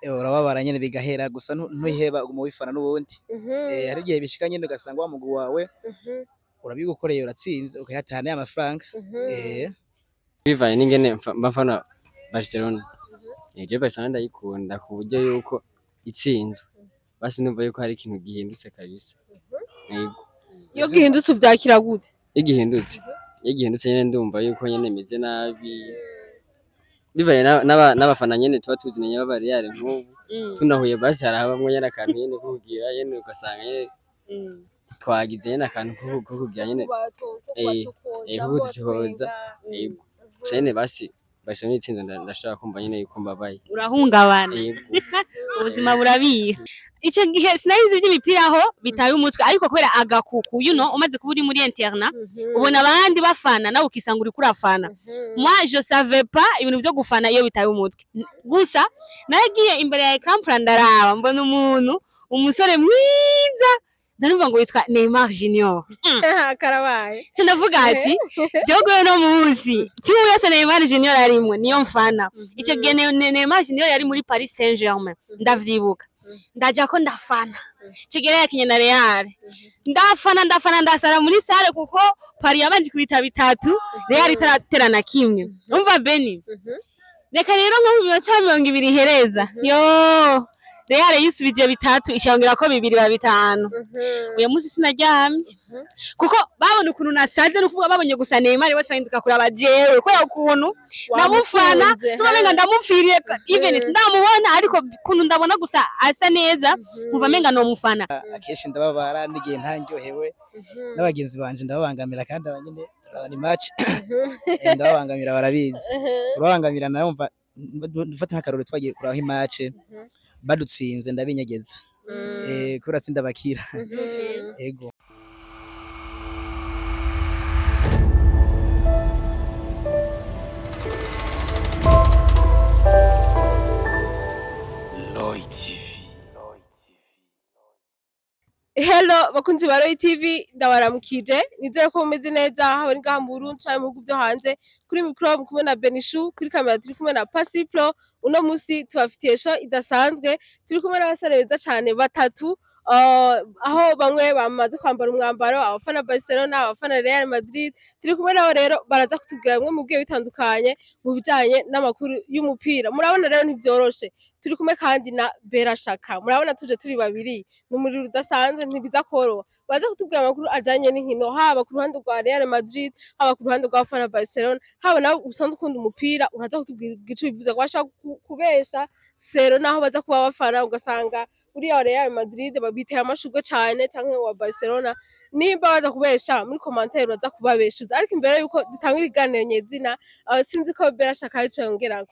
urababara nyene bigahera gusa ntiheba uguma wifana n'ubundi. Hari igihe bishika nyene ugasanga wa mugwi wawe urabigukoreye uratsinze ukayatahana ya mafaranga. Bivanye n'ingene mbafana Barcelona. Je Barcelona ndayikunda ku buryo yuko itsinzwe basi numva yuko hari ikintu gihindutse kabisa. Iyo gihindutse uvyakira gute? Igihindutse nyene ndumva yuko nyene meze nabi. Bivanye n'abafana nyene tuba tuzinanye baba Real nk'ubu tunahuye basi harabamwe nyene akantu nyene ko kugira nyene ugasanga nyene twagize nyene akantu ko kugira nyene kuducokoza nyene basi Barcelona itsinze ndashaka kumva nyene yuko mbabaye. Urahungabana. Ubuzima burabiha. Ico gihe sinayizi iby'imipira aho bitaye umutwe ariko kubera agakuku umaze kuba uri muri interna ubona abandi bafana nawe ukisanga uri kurafana. Moi je savais pas ibintu byo gufana iyo bitaye umutwe. Gusa nagiye imbere ya ecran ndaraba mbona umusore mwiza ndanumva ngo yitwa Neymar Junior. Karabaye. Cyo ndavuga ati jogo no munsi timu yose Neymar Junior arimwe niyo mfana. Ico gihe Neymar Junior yari muri Paris Saint-Germain ndavyibuka. Ndaja ko ndafana. Ico gihe yakinye na Real. Ndafana ndasara muri sale kuko Paris yabanje kubita bitatu Real itaraterana kimwe. Umva Beni. Reka rero nko mu minota 20 hereza. Yo Real yisubije bitatu ishongera ko 2 ba 5. Uyu munsi sinaryamye. Kuko babona ukuntu nasaze no kuvuga babonye gusa Neymar bose bahinduka kuri abajewe ko ukuntu namufana numenga ndamupfiriye even ndamubona ariko kuntu ndabona gusa asa neza nkuva menga no mufana. Akeshi ndababara n'igihe ntanryohewe n'abagenzi banje ndababangamira kandi abanyene turabana match ndababangamira barabizi turabangamira narumva dufata nk'akarore twagiye kuraho match badutsinze ndabinyegeza kura tsinda bakira ego. Hello bakunzi ba Roy TV ndabaramukije nizere ko mumeze neza aho ari ngaha mu Burundi cyangwa mu bihugu byo hanze kuri micro kumwe na Benishu kuri kamera turi kumwe na Pasipro uno musi tubafitiye show idasanzwe turi kumwe n'abasore beza cyane batatu aho bamwe bamaze kwambara umwambaro abafana Barcelona abafana Real Madrid turi kumwe nabo rero baraza kutubwira bimwe mu bwiye bitandukanye mu bijanye n'amakuru y'umupira murabona rero ntibyoroshe turi kumwe kandi na Berashaka murabona tuje turi babiri n'umuriro udasanzwe ntibiza koroha baza kutubwira amakuru ajanye n'inkino haba ku ruhande rwa Real Madrid haba ku ruhande rwa fana Barcelona haba nawe usanzwe ukunda umupira uraza kutubwira igice bivuze ko bashaka kubesha sero naho baza kuba bafana ugasanga uriya Real Madrid babiteye amashugwe cyane canke wa Barcelona nimba baza kubesha muri commentaire uraza kubabeshuza ariko imbere yuko dutangira iganiro nyezina sinzi ko Berashaka arico yongerako.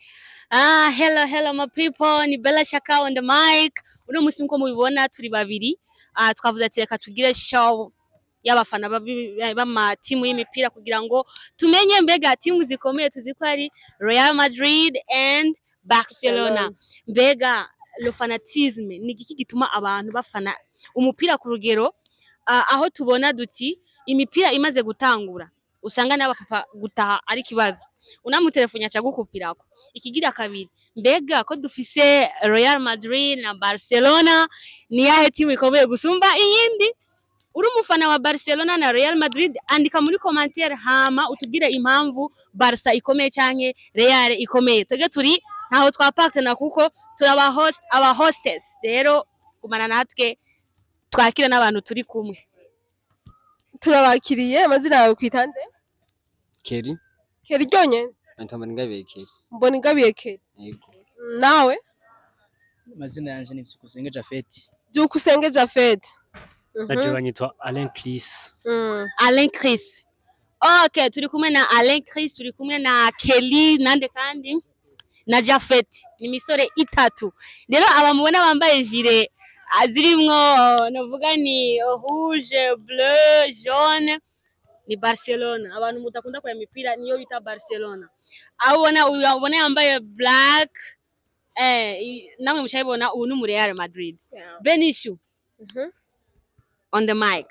Hello my people, ni Berashaka on the mic. Uno musi mko mubibona turi babiri. Twavuze ati reka tugire show y'abafana b'ama timu y'imipira kugira ngo tumenye mbega timu zikomeye tuziko ari Real Madrid and Barcelona. Mbega le fanatisme ni iki gituma abantu bafana umupira ku rugero aho tubona duti imipira imaze gutangura usanga n'abapapa gutaha ari kibazo unamutelefone aca gukupirako. Ikigira kabiri mbega ko dufise Real Madrid na Barcelona ni yahe timu ikomeye gusumba iyindi? Uri umufana wa Barcelona na Real Madrid andika muri commentaire hama utubwire impamvu Barca ikomeye canke Real ikomeye. Twege turi ntaho twapactana kuko turaba aba hostess rero kumana natwe twakira n'abantu turi kumwe. Turabakiriye amazina yawe kwitande? Keri ryonye Mbonigabiye Keri. Mbonigabiye Keri. Yego. Nawe? Amazina yanje ni Vyukusenge Japhet. Vyukusenge Japhet. Naje banyitwa Alain Chris. Alain Chris. Okay, turi kumwe na Alain Chris, turi kumwe na Kelly nande kandi na Japhet. Ni misore itatu. Rero abamubona bambaye jire azirimwo novuga ni rouge, bleu, jaune ni Barcelona. Abantu mutakunda kwa mipira niyo bita Barcelona. Ubona yambaye black namwe mushayibona ubu ni Real Madrid. Yeah. Benishu. On the mic.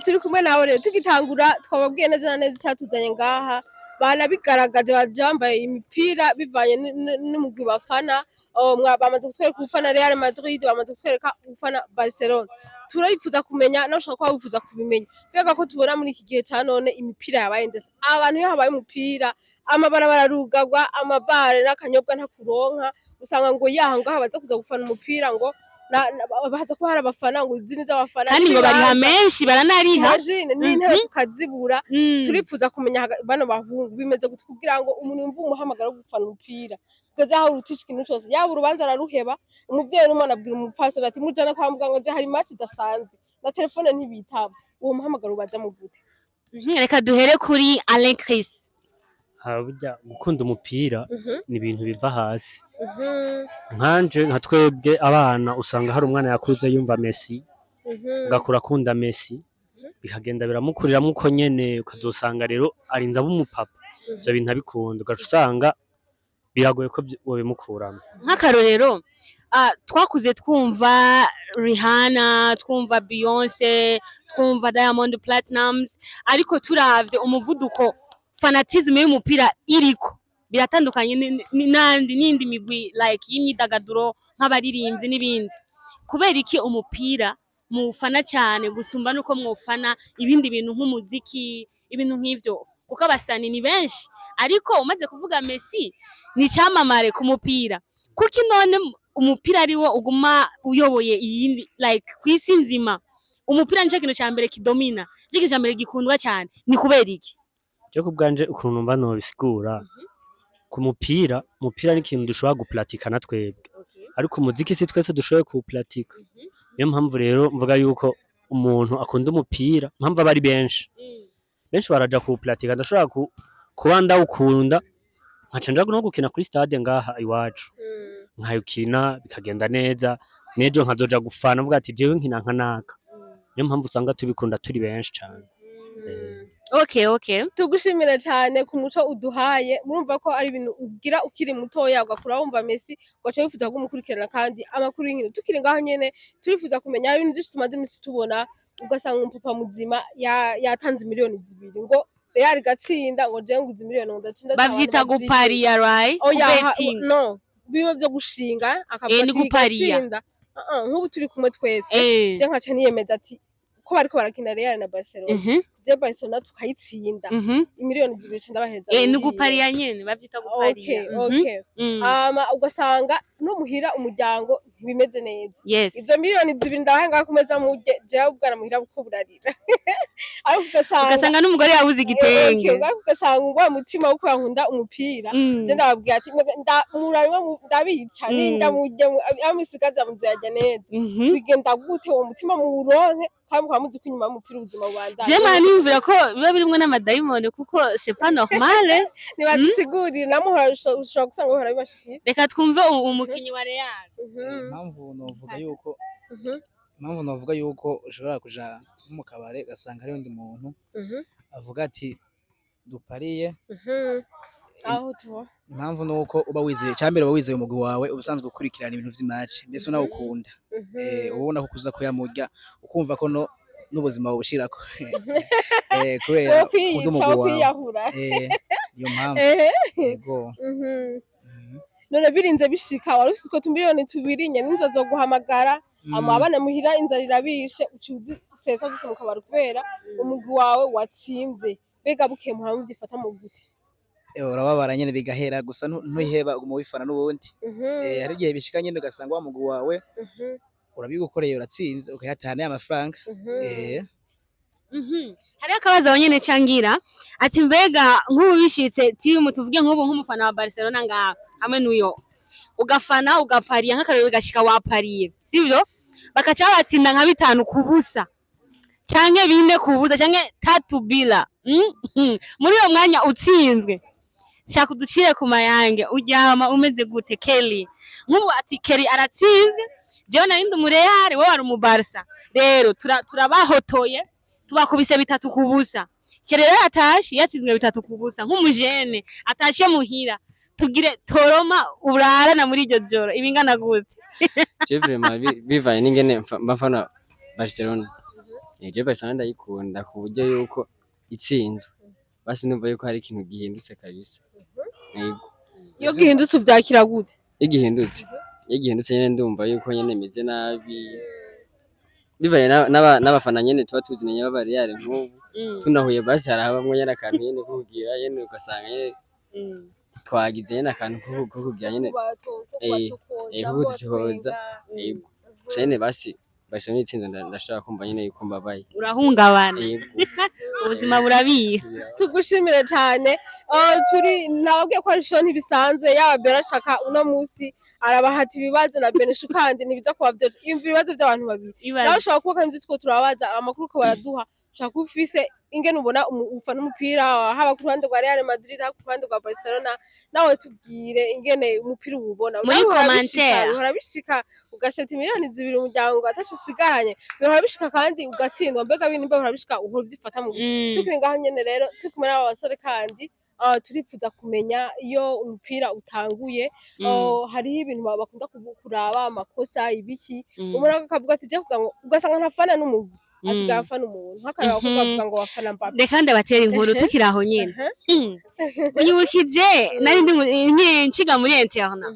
Turi kumwe nawe rero tugitangura twababwiye neza na neza cyatuzanye ngaha banabigaragaje bambaye imipira bivanye n'umugwi bafana. Bamaze kutwereka ufana Real Madrid, bamaze kutwereka ufana Barcelona. Turifuza kumenya no ushaka wifuza kubimenya mbega ko tubona muri iki gihe ca none imipira yabaye ndetse abantu iyo habaye umupira amabarabara arugagwa, amabare n'akanyobwa ntakuronka, usanga ngo yahanga habaza kuza gufana umupira ngo bahaza ko hari abafana ngo izini z'abafana kandi ngo bariha menshi baranariha n'intebe tukazibura. Turifuza kumenya bano bahungu bimeze gute kugira ngo umuntu yumve umuhamagaro wo gufana umupira kugeza aho rutisha ikintu cyose, yaba urubanza araruheba, umuvyeyi n'umwana abwira umupfasoni ati mujana kwa muganga je hari match idasanzwe na telefone ntibitaba, uwo muhamagaro ubaza mu gute? Reka duhere kuri Alain Chris. Burya gukunda umupira ni ibintu biva hasi. Nkanje nka twebwe abana usanga hari umwana yakuze yumva Messi, ugakura akunda Messi, bikagenda biramukuriramwo uko nyene, ukazosanga rero arinze aba umupapa, ivyo bintu abikunda, ugaca usanga biragoye ko wobimukuramo. Nk'akarorero twakuze twumva Rihanna, twumva Beyonce, twumva Diamond Platnumz, ariko turavye umuvuduko fanatisme y'umupira iriko biratandukanye n'indi migwi like y'imyidagaduro nk'abaririmbyi n'ibindi. Kubera iki umupira mufana cyane gusumba nuko mwufana ibindi bintu nk'umuziki, ibintu nk'ivyo? Kuko abasani ni benshi, ariko umaze kuvuga Messi ni cyamamare ku mupira. Kuki none umupira ariwo uguma uyoboye iyindi like kwisi nzima? Umupira nje kintu cyambere kidomina, nje kintu cyambere gikundwa cyane, ni kubera iki? Je kubganje ukuntu mba no bisigura ku mupira ni ikintu dushobora guplatika na twebwe, ariko umuziki si twese dushoboye kuwuplatika. Niyo mpamvu rero mvuga yuko umuntu akunda umupira, mpamvu abari benshi baraja kuwuplatika. Ndashobora kuba ndawukunda nkaca nja no gukina kuri stade ngaha iwacu, nkayukina bikagenda neza, nejo nkazoja gufana mvuga ati jewe nkina nkanaka. Niyo mpamvu usanga tubikunda turi benshi cyane. Okay. Tugushimira cyane ku muco uduhaye. Murumva ko ari ibintu ugira ukiri mutoya ugakura wumva Messi ugaca wifuza kumukurikirana, kandi amakuru y'inkino tukiri ngaho nyene turifuza kumenya ibintu byinshi tumaze imisi tubona. Ugasanga umupapa muzima yatanze miliyoni 2 ngo Real gatsinda ngo je nguzi miliyoni 9 bavyita gupariya right? Betting no biba byo gushinga akabatsinda nk'ubu turi kumwe twese je nkaca niyemeza ati ko bariko barakina Real na Barcelona, je Barcelona tukayitsinda imiliyoni 2 ndabaheza. Ni gupariya nyene bavyita gupariya. Okay. Ugasanga no muhira umuryango ntibimeze neza. Izo miliyoni 2 ndahanga kumeza muje je ubwana muhira buko burarira. Ariko ugasanga n'umugore yabuze igitenge. Ugasanga ngwa mutima wo kwankunda umupira. Je ndababwira ati murabiba ndabica ninda muje amisigaza muzajya neza. Bigenda gute uwo mutima mu uronke kandi kwamuzi kwinyuma y'umupira ubuzima bwanda. Je mani yumvira ko biba birimwe n'amadayimoni kuko c'est pas normal. Nibadusigurira namuhora ushobora gusanga bahora bibashikiye. Reka twumve umukinyi wa Real. Impamvu novuga yuko ushobora kuja mu kabare gasanga ari undi muntu avuga ati dupariye. Aho tuva impamvu nuko uba wizeye cyambere, uba wizeye umugwi wawe ubusanzwe gukurikirana ibintu vy'imatch mbese unawukunda. Ubona ko kuza kuyamurya ukumva ko n'ubuzima bushirako kubera ukunda umugwi wawe. Niyo mpamvu yego. None birinze bishika wari ufite ko tumiliyoni 2 nyene inzozo guhamagara abana muhira inzara irabishe ucuzi sesa zose mu kabari kubera umugwi wawe watsinze. Bega bukemuha mu byifata mu gute? Urababara nyene bigahera gusa ntuyiheba umubifana n'ubundi. Hari igihe bishika nyene ugasanga wa mugwi wawe urabigukoreye uratsinze ukahatana amafaranga. Hari akabazo abanyene cangira ati mbega nk'ubishitse timu tuvuge nk'ubu nk'umufana wa Barcelona ngaha hamwe n'uyo ugafana ugapariya nk'akarero bigashika wapariye sivyo, bakaca batsinda nka 5 kubusa canke 4 kubusa canke 3 bila. Muri uyo mwanya utsinzwe shaka uducire ku mayange uryama umeze gute? Kelly nk'ubu ati Kelly aratsinzwe, jewe narindi mu Real wowe ari mu Barca, rero turabahotoye tubakubise 3 kubusa. Kelly rero atashi yatsinzwe 3 kubusa nk'umujene atashe muhira, tugire toroma urarana muri iryo joro ibingana gute? Je vraiment bivanye n'ingene mbafana Barcelona. Je Barcelona ndayikunda ku buryo yuko itsinzwe basi numva yuko hari ikintu gihindutse kabisa. Yego. iyo gihindutse uvyakira gute? Iyo gihindutse nyene ndumva yuko nyene meze nabi. Bivanye n'abafana nyene tuba tuzinanye b'aba Real nk'ubu. Tunahuye basi hari bamwe nyene akantu nyene ko kugira nyene ugasanga nyene twagize nyene akantu ko kugira nyene ko kuducokoza. Yego. Gusa nyene basi Barcelona itsinze ndashaka kumva nyene yuko mbabaye. Urahungabana. Yego. Ubuzima burabiha. Tugushimire cyane. Turi nababwiye ko ari show ntibisanzwe yaba Bella Shaka uno musi arabahata ibibazo na Benishu kandi ntibiza kuba byo ibibazo by'abantu babiri. Naho ushobora kuba kandi two turabaza amakuru ko baraduha ushaka ufise ingene ubona ufana umupira haba ku ruhande rwa Real Madrid haba ku ruhande rwa Barcelona nawe tubwire ingene umupira ubona Muri commentaire urabishika ugasheta miliyoni 2 umuryango atacu sigaranye urabishika kandi ugatsindwa mbega bintu mbe urabishika uvyifata mu tukiri ngaho nyene rero tukumwe n'aba basore kandi turifuza kumenya iyo umupira utanguye hariho ibintu bakunda kuraba amakosa ibiki umuntu akavuga ati je kuvuga ngo ugasanga ntafana n'umuntu asigaye afana umuntu nk'akaraba ko bavuga ngo wafana Mbappe reka ndabatera inkuru tukiri aho nyene unyibukije nari ndi nciga muri interna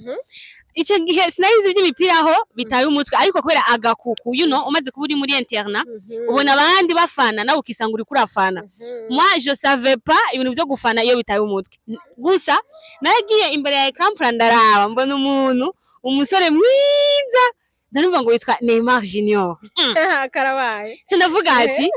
ico gihe sinarizi iby'imipira aho bitaye umutwe ariko kubera agakuku umaze kuba uri muri interna ubona abandi bafana nawe ukisanga uri kurafana moi je savais pas ibintu byo gufana iyo bitaye umutwe gusa nagiye imbere ya ecran ndaraba mbona umusore mwiza ndanumva ngo witwa Neymar Junior karabaye cyo ndavuga ati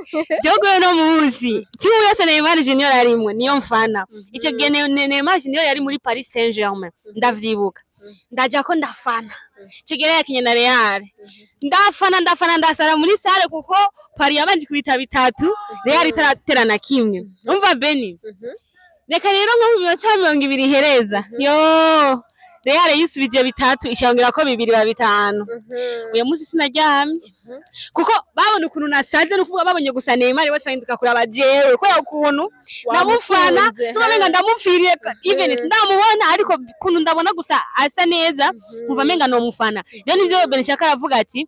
jogo no muzi timu yose Neymar Junior arimwe niyo mfana ico gihe Neymar Junior yari muri Paris Saint-Germain ndavyibuka ndaja ko ndafana ico gihe yakinye na Real ndafana ndasara muri sale kuko Paris yabanje kubita bitatu Real itaraterana kimwe umva Beni reka rero nko mu minota 20 hereza yo Real yisubije bitatu ishangura ko 2 babitanu uyu munsi sinaryamye kuko babona ukuntu nasaze no kuvuga babonye gusa Neymar bose bahinduka kuri abajewe ko ukuntu namufana nubenga ndamupfiriye even ndamubona ariko kuntu ndabona gusa asa neza nkuva menga no mufana rero nivyo Benishaka aravuga ati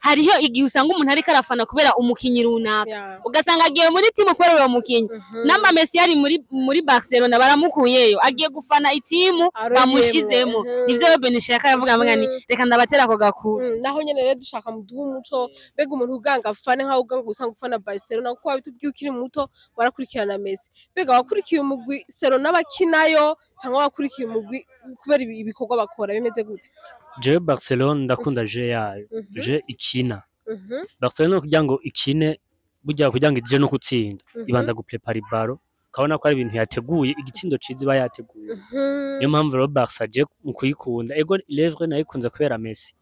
hariho igihe usanga umuntu ariko arafana kubera umukinyi runaka ugasanga agiye muri timu kubera uwo mukinyi namba Messi yari muri Barcelona baramukuyeyo agiye gufana itimu bamushizemo nivyo Benishaka aravuga mwani reka ndabatera ko gakuru naho nyene rero dushaka muduha umuco bega umuntu uganga afane nka uganga usanga ufana Barcelona kuko wabitubwiye ukiri muto warakurikirana Messi bega wakurikiye umugwi Barcelona bakinayo cyangwa wakurikiye umugwi kubera ibikorwa bakora bimeze gute Je Barcelona ndakunda je yayo je ikina Barcelona kugira ngo ikine burya kugira ngo ije no gutsinda ibanza guprepara ibaro kabona ko ari ibintu yateguye igitsindo cizi bayateguye niyo mpamvu ro Barca je mukuyikunda ego levre nayikunze kubera Messi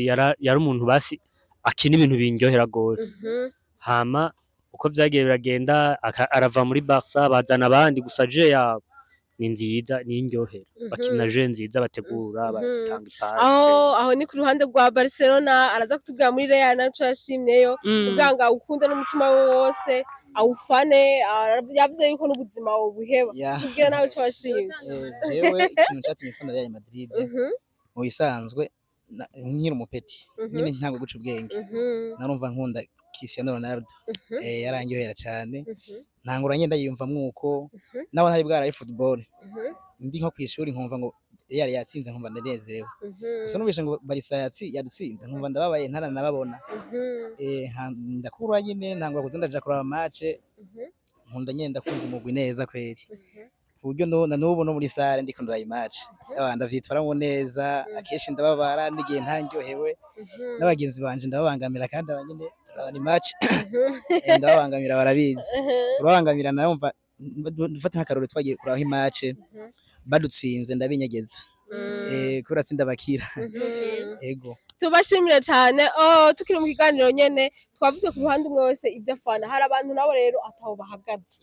yari umuntu basi akina ibintu binjohera gose hama uko vyagiye biragenda arava muri Barca bazana abandi gusa je yabo ni nziza ni indyohera bakina je nziza bategura batanga ipasi aho ni ku ruhande rwa Barcelona araza kutubwira muri Real naco yashimyeyo uganga ukunda n'umutima wose awufane yavuze yuko n'ubuzima buheba tubwira nawe cyo washimye jewe ikintu cyatumye fana Real Madrid mu bisanzwe nkiri umupeti nyine ntango guca ubwenge narumva nkunda Cristiano Ronaldo yarangyohera cyane ntangura ngenda yiyumva mwuko nawe ntari bwaraye football ndi nko kwishuri nkumva ngo Real yatsinze nkumva ndanezerewe gusa nubishe ngo Barca yadutsinze nkumva ndababaye ntaranababona ndakura nyine ntangura kuzenda ja kuraba match nkunda nyenda kumva umugwi neza kweri kuburyo n'ubu no muri sare ndiko ndaraye match ndavyitwaramwo neza akeshi ndababara n'igihe ntanryohewe n'abagenzi banje ndababangamira kandi abanyene turabana match ndababangamira barabizi turabangamira narumva dufata nk'akarore twagiye kuraho match badutsinze ndabinyegeza kubera sindabakira ego tubashimire cyane tukiri mu kiganiro nyene twavuze ku ruhande umwe wese ibyo afana hari abantu nabo rero ataho bahagaze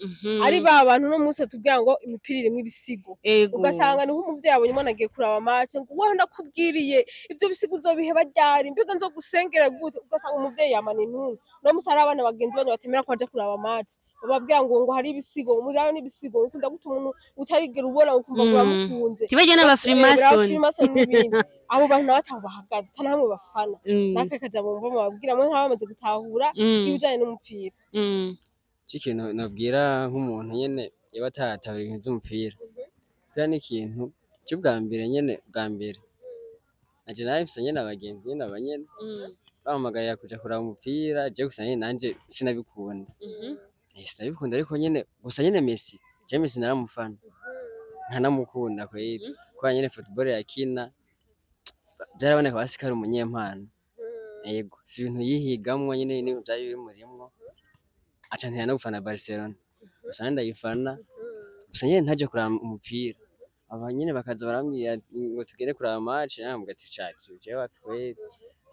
ari ba bantu no munsi tubwira ngo imipira irimo ibisigo ugasanga ni nk'umuvyeyi abonye umwana agiye kuraba match ngo waho ndakubwiriye ivyo bisigo uzobiheba ryari mbega nzo gusengera gute ugasanga umuvyeyi yamana intuntu no musara abana bagenzi banyu batemera ko aje kuraba match bababwira ngo hari ibisigo muri aho n'ibisigo ukunda guta umuntu utarigera ubona ukumva ngo bamukunze tibaje n'abafrimason n'ibindi abo bantu nabo ataho bahagaze tanamwe bafana nakakaja mu mva babwira mwe nk'abamaze gutahura ibijanye n'umupira ikintu nabwira nk'umuntu nyene yaba atatabira ibintu vy'umupira kiriya ni ikintu c'ubwa mbere nyene bwa mbere naje narifise nyene abagenzi nyene abanyene bampamagarira kuja kuraba umupira je gusa nyene nanje sinabikunda sinabikunda ariko nyene gusa nyene Messi je Messi naramufana nkanamukunda kweri kubera nyene football yakina byaraboneka basi ko ari umunyempano yego si ibintu yihigamwo nyene ni vyari bimurimwo aca ntera no gufana Barcelona gusa ndayifana gusa nyene ntaje kuraba umupira aba nyene bakaza barambwira ngo tugere kuraba match nambwa ati chat je wapi kweri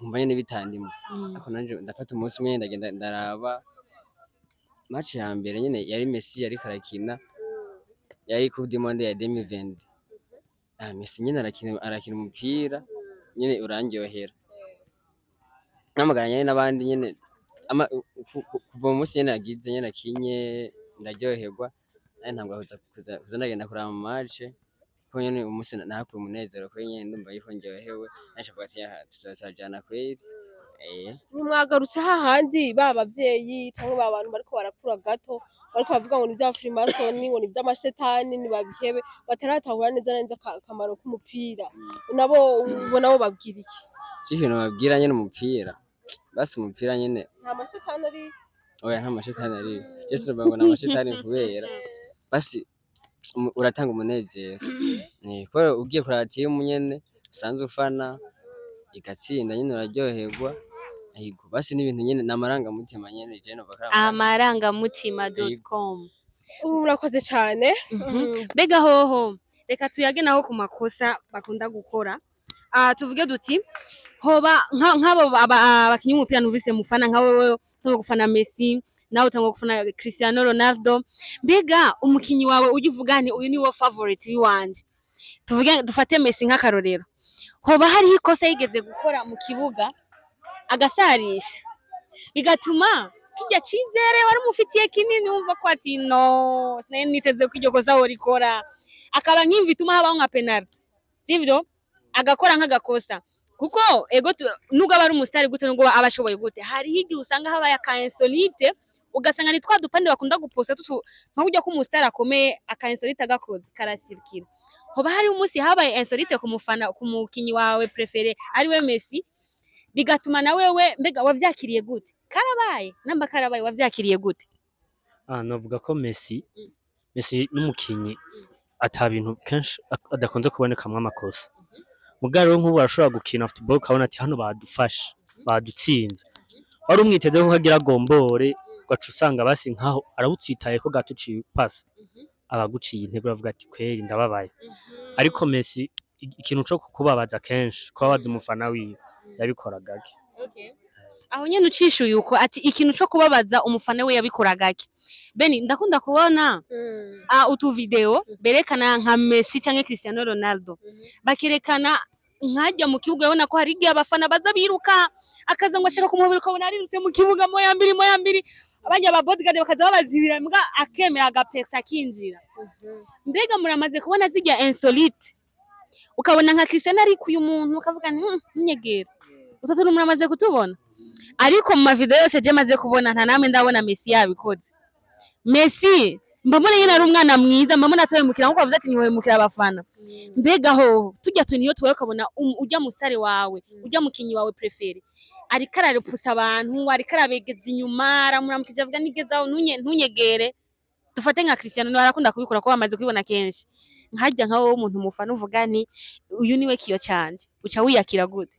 umva nyene bitandimo ariko nanje ndafata umunsi umwe ndagenda ndaraba match ya mbere nyene yari Messi yari karakina yari Coupe du Monde ya 2020 Messi nyene arakina umupira nyene urandyohera namagana nyene n'abandi nyene kuva mu munsi nyene yagize nyene akinye ndaryoherwa ari ntabwo kuza ndagenda kuraba match ko nyene umunsi nahakuye umunezero ko nyene ndumva yuko ndyohewe nashavuga ati tuzajana kweri nimwagarutse hahandi ba bavyeyi canke ba bantu bariko barakura gato bariko bavuga ngo ni vya Freemason ngo ni vy'amashetani nibabihebe bataratahura neza neza akamaro k'umupira nabo ubona bo babwira iki ikintu babwira nyene umupira basi umupira nyene nta mashetani ari oya nta mashetani ari Yesu rubango na mashetani kubera basi uratanga umunezero ko ugiye kuraba timu nyene usanzwe ufana igatsinda nyene uraryoherwa Ahigo basi n'ibintu nyene namaranga mutima nyene je no bakara amarangamutima.com murakoze cyane mbega hoho reka tuyage naho ku makosa bakunda gukora tuvuge duti hoba nk'abo abakinyi umupira numvise mufana nka wewe utango gufana Messi nawe utango gufana Cristiano Ronaldo mbega umukinyi wawe ugivuga nti uyu ni wo favorite wanje tuvuge dufate Messi nk'akarorero hoba hari ikosa yigeze gukora mu kibuga agasarisha bigatuma kijya cizere wari mufitiye kinini wumva ko ati no niteze ko iryo kosa worikora akaba nk'imvituma habaho nka penalty sivyo agakora nk'agakosa kuko ego nubwo abari umusitari gute nubwo abashoboye gute hari higi usanga habaye aka insolite ugasanga ni twadupande bakunda guposta nka kujya ko umusitari akomeye aka insolite agakoze karasirikira hoba hari umunsi habaye insolite kumufana kumukinyi wawe prefere ari we Messi bigatuma na wewe mbega wavyakiriye gute karabaye namba karabaye wavyakiriye gute novuga ko Messi n'umukinyi ata bintu kenshi adakonze kubonekamwe amakosa mugaro nk'ubu arashobora gukina football kabona ati hano badufasha badutsinze wari umwiteze ko kagira gombore gacu usanga basi nkaho arawutsitaye ko gatuciye pasi abaguciye intego bavuga ati kweri ndababaye ariko Messi ikintu cyo kubabaza kenshi ko babaza umufana wiwe yabikoraga gake aho nyene ucishuye uko ati ikintu cyo kubabaza umufana we yabikoraga gake Beni ndakunda kubona utu video berekana nka Messi canke Cristiano Ronaldo bakerekana nkajya mu kibuga yabona ko hari igihe abafana baza biruka akaza ngo ashaka kumuhobera ko narirutse mu kibuga moya mbiri abajya aba bodyguard bakaza babazibira mbwa akemera agapesa kinjira mbega muramaze kubona zijya insolite ukabona nka Cristiano ari kuyu muntu ukavuga ntunyegera utatu muramaze kutubona ariko mu mavideo yose je maze kubona nta namwe ndabona Messi yabikoze Messi mbamona yena ari umwana mwiza mbamona atoye mukira nkuko bavuze ati niwe mukira abafana mbega ho tujya tuniyo tuwe ukabona ujya musare wawe ujya mukinyi wawe prefere ari kararepusa abantu ari karabegeza inyuma aramuramukije avuga nigezaho ntunyegere dufate nka Cristiano arakunda kubikora ko bamaze kubibona kenshi nkajya nka wowe umuntu mufana uvuga ni uyu niwe kiyo canje uca wiyakira gute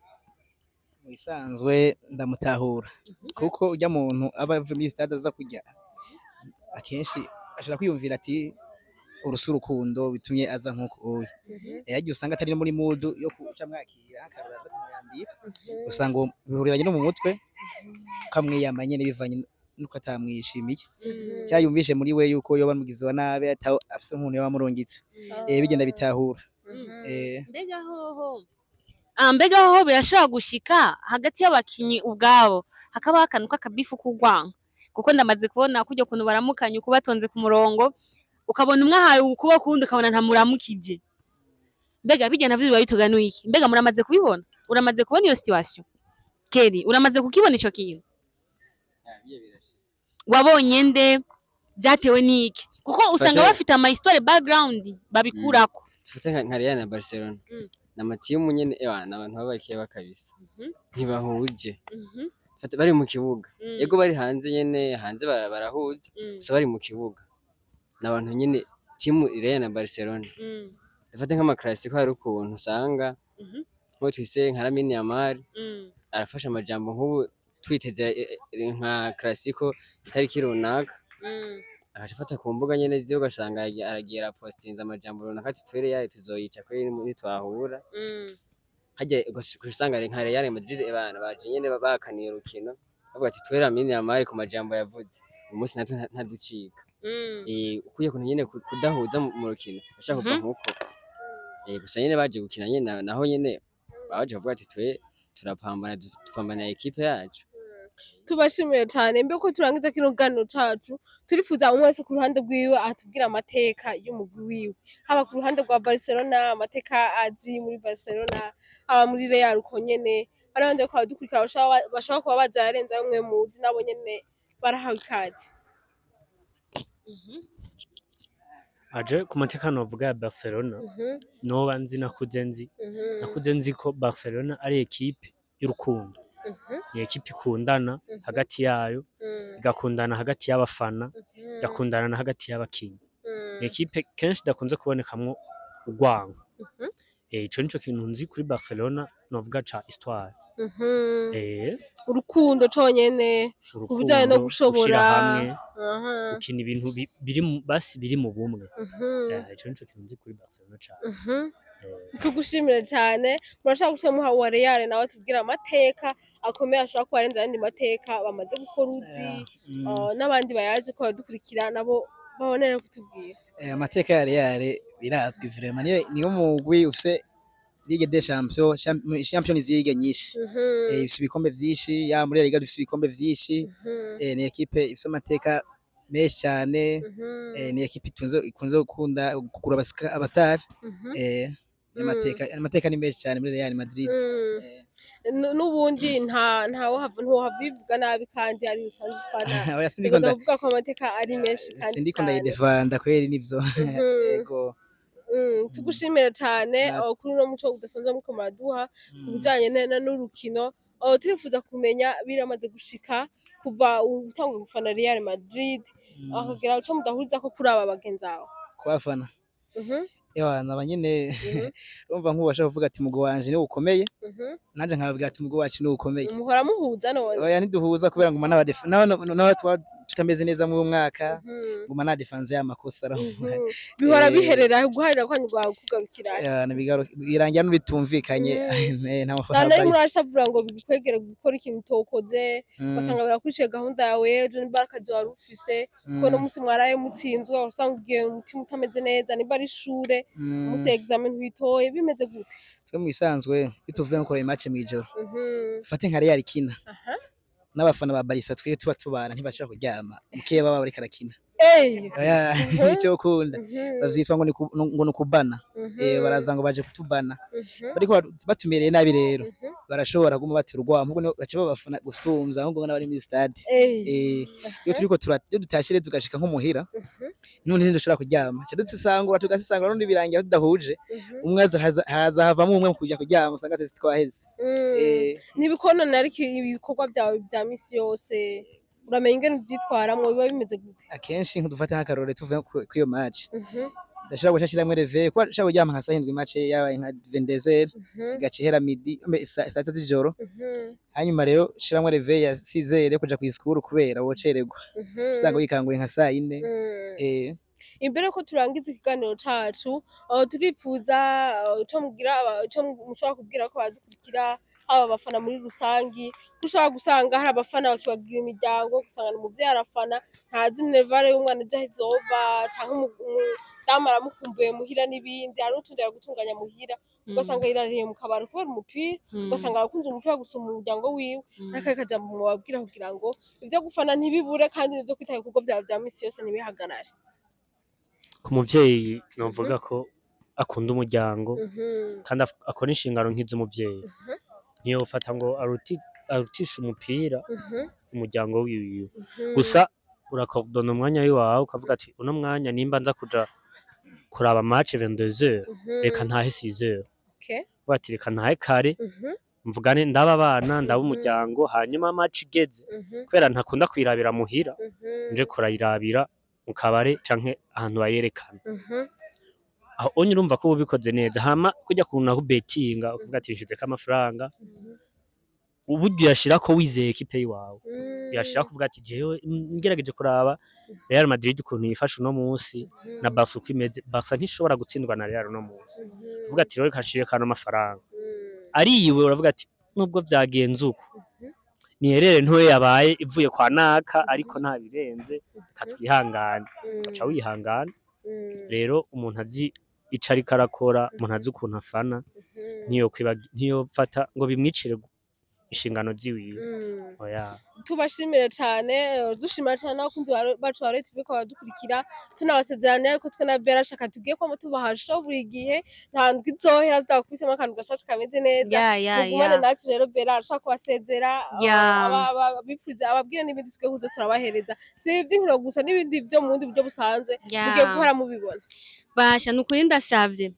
Bisanzwe ndamutahura kuko ujya muntu aba avuye muri stade aza kujya akenshi ashaka kwiyumvira ati urukundo bitumye aza nkuko oya yagiye usanga atari muri mood yo kuca mwakira akarura aza kumuyambira usanga bihuriranye no mu mutwe kamwiyamanye n'ibivanye nuko atamwishimiye cyayumvishe muri we yuko yoba mugizi wa nabe ataho afise umuntu yabamurungitse bigenda bitahura mbega hoho birashobora gushika hagati y'abakinyi ubwabo hakaba hakanuka kabifu kugwanga kuko ndamaze kubona kujya kuntu baramukanye kubatonze ku murongo ukabona umwe ahaye ukuba kundi ukabona ntamuramukije mbega bijya navyo biba bituganuye iki mbega muramaze kubibona uramaze kubona iyo situation Keri uramaze kukibona ico kintu wabonye nde vyatewe n'iki kuko usanga bafite ama histoire background babikurako dufate nka Real na Barcelona n'amatimu nyene n'abantu babakiye bakabisa ntibahuje dufate bari mu kibuga yego bari hanze nyene hanze barahuza gusa bari mu kibuga n'abantu nyene timu Real na Barcelona dufate nk'ama classico hari ukuntu usanga nko twise nka Lamine Yamal arafasha amajambo nk'ubu twiteze nka classico itariki runaka agafata ku mbuga nyene ziyo ugasanga aragiye rapostinza amajambo runaka ati twere yayo tuzoyica kuri nitwahura hajya gusanga nka Real Madrid abana baje nyene bakaniye urukino bavuga ati twere Lamine Yamal ku majambo yavuze umunsi natwe ntaducika ukuye kuntu nyene kudahuza mu rukino ashaka kuva nkuko gusa nyene baje gukina nyene naho nyene baje bavuga ati twe turapambana dupambana equipe yacu tubashimiye cyane mbe ko turangiza kino gano cacu turifuza umwe wese ku ruhande rwiwe atubwira amateka y'umugwi wiwe haba ku ruhande rwa Barcelona amateka azi muri Barcelona haba muri Real uko nyene arabandi ko badukurikira bashaka kuba bazarenza bamwe muzi nabo nyene barahawe ikaze aje ku mateka novuga ya Barcelona noba nzi nakuze nzi ko Barcelona ari equipe y'urukundo ni equipe ikundana hagati yayo igakundana hagati y'abafana igakundana na hagati y'abakinyi ni equipe kenshi dakunze kubonekamwo urwango ico nico kintu nzi kuri Barcelona novuga ca histoire urukundo conyene ubujanye no gushobora hamwe ukina ibintu biri mu bumwe ico nico kintu nzi kuri Barcelona cyane tugushimire cyane murashaka guca muha wa Real nawe tubwira amateka akomeye ashaka kubarenza ayandi mateka bamaze gukora uzi n'abandi bayazi ko badukurikira nabo babonera kutubwira amateka ya Real birazwi vraiment niyo mugwi ufise Ligue des Champions Champions League nyinshi ifise ibikombe vyinshi ya muri Liga ifise ibikombe vyinshi ni equipe ifise amateka menshi cyane ni equipe ikunze gukunda kugura abastar amateka ni menshi cyane muri Real Madrid n'ubundi ntawo havivuga nabi kandi ari usanzwe ufana ndiko kuvuga ko amateka ari menshi kandi sindiko ndayidefanda kweri nivyo yego tugushimira cyane kuri no muco udasanzwe muko muraduha kubijanye n'urukino turifuza kumenya biramaze gushika kuva utangura gufana Real Madrid akagera uco mudahuriza ko kuri aba bagenzi aho kwafana nabanyene urumva nk'ubasha kuvuga ati mugwi wanje ni ukomeye nanje nkababwira ati mugwi wacu ni ukomeye muhora muhuza none oya ntiduhuza kubera nguma n'abadefa tutameze neza mu mwaka nguma na defense y'amakosa bihora biherera guharira kwanyu gwawe kugarukira birangira n'ubitumvikanye nta mafaranga nari murashavura ngo bikwegere gukora ikintu utokoze basanga barakurikije gahunda yawe John Barkaje wari ufise ko no musi mwaraye mutsinzwe usanga ugiye umutima utameze neza niba ari ishure musi examen witoye bimeze gute twe mu bisanzwe bituvuye gukora match mu ijoro dufate nka Real ikina n'abafana ba Barca twe tuba tubana ntibashaka kuryama mukiye baba bari karakina icyo kunda bavyitwa ngo ni kubana baraza ngo baje kutubana bariko batumereye nabi rero barashobora guma batera urwamo ngo bace babafana gusumza ahubwo n'abari muri stade iyo turiko dutashire tugashika nko muhira none ntidushobora kuryama cyadutse sangura tugasisangura n'undi birangira tudahuje umwe haza havamo umwe kujya kuryama usanga twese twaheze nibikonona ariko ibikorwa byawe bya misi yose uramenye ingene uvyitwaramwo biba bimeze gute akenshi nk'udufata nk'akarore tuvuye ku iyo match ndashobora guca shiramwe reve ko ashaka kuryama nka sahindwi match yabaye nka 22h igacihera midi saa 3 z'ijoro hanyuma rero shiramwe reve ya 6h kuja ku iskuru kubera wocererwa usanga wikanguye nka saa 4 imbere ko turangiza ikiganiro cacu turifuza ico mushobora kubwira ko badukurikira aba bafana muri rusangi ushobora gusanga hari abafana bakibagira imiryango gusanga umuvyeyi arafana ntazi minervare y'umwana ejo izova canke umudamu aramukumbuye muhira n'ibindi hari n'utundi gutunganya muhira ugasanga yirariye mu kabari kubera umupira ugasanga akunze umupira gusoma umuryango wiwe n'akaye kajambo mubabwira kugira ngo ivyo gufana ntibibure kandi n'ivyo kwitaho ibikorwa vyawe vya misi yose ntibihagarare ku muvyeyi novuga ko akunda umuryango kandi akora inshingano nk'iz'umuvyeyi niyo ufata ngo arutisha umupira umuryango wiwe gusa urakordona umwanya wiwawe ukavuga ati uno mwanya nimba nza kuja kuraba match 22h reka ntahe 6h. Okay. Bati reka ntahe kare mvugane ndaba abana ndaba umuryango hanyuma match igeze kubera ntakunda kwirabira muhira nje kurayirabira mu kabare canke ahantu bayerekana. Aho onye urumva ko ubikoze neza hama kujya kuntu aho bettinga uvuga ati nshizeko amafaranga uburyo yashira ko wizeye equipe yiwawe yashira kuvuga ati jewe ngerageje kuraba Real Madrid ukuntu yifashe uno munsi na Barca uko imeze. Barca ntishobora gutsindwa na Real uno munsi uvuga ati rero kashire kana amafaranga ariyiwe uravuga ati nubwo byagenze uko niyerere ntoye yabaye ivuye kwa naka ariko nta birenze katwihangana aca wihangana. Rero umuntu azi icari karakora umuntu azi ukuntu afana niyo fata ngo bimwicire inshingano ziwiwe. Oya tubashimire cyane dushimira cyane n'abakunzi bacu ba TV ko badukurikira tunabasezeranya ko twe na Bella shaka tugiye ko tubahasho buri gihe nta ndwi izohera tudakubisemo akantu gashaje kameze neza. Mugumane nacu rero Bella arashaka kubasezera ababipfuza ababwira n'ibindi twe kuzo turabahereza si ivy'inkino gusa n'ibindi byo mu bundi buryo busanzwe mugiye guhora mubibona. Basha nukuri ndasavye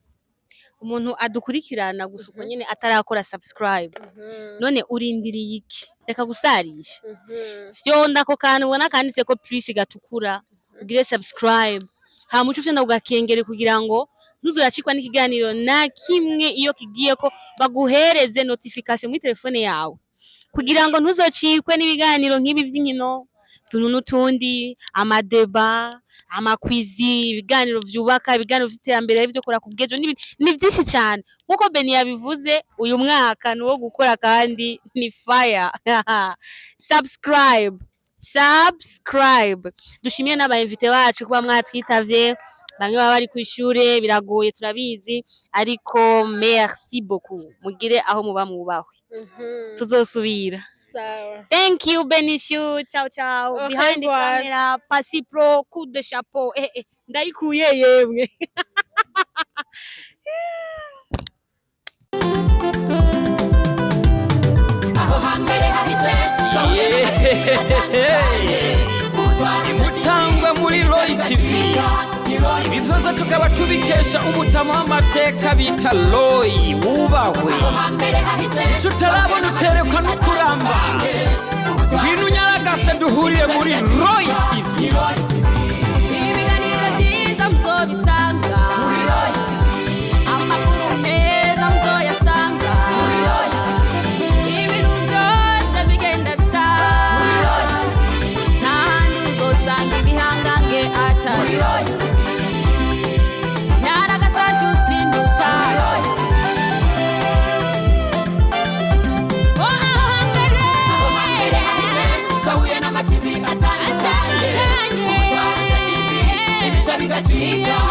umuntu adukurikirana gusa uko nyene atarakora subscribe none urindiriye iki reka gusarisha fyonda ko kantu ubona kanditse ko plus gatukura ugire subscribe ha muco fyonda ugakengere kugira ngo ntuzuracikwa n'ikiganiro na kimwe iyo kigiye ko baguhereze notification muri telefone yawe kugira ngo ntuzocikwe n'ibiganiro nk'ibi by'inkino tundi amadeba amakwizi ibiganiro vyubaka ibiganiro vy'iterambere byo kora kubwejo ni byinshi cyane nkuko Beni yabivuze uyu mwaka nuwo gukora kandi ni fire. Subscribe dushimiye n'aba invite bacu kuba mwatwitavye bamwe baba bari ku ishure biragoye turabizi ariko merci beaucoup mugire aho muba mwubahwe tuzosubira. Thank you Benishu, ciao ciao. Behind the camera Pasi Pro coup de chapeau ndayikuye yemwe. Aho hambere hahise imutangwa muri Roy TV ibi byose tukaba tubikesha umutama w'amateka bita Roy wubahwe icyo utarabona uterekwa no kuramba bintu nyaragase duhuriye muri Roy TV ibiganiro byiza muzobisanga muri Roy TV amakuru meza muzoyasanga muri Roy TV ibintu byose bigenda bisa muri Roy TV n'ahandi uzosanga ibihangange atari Roy TV TV atandukanye, TV,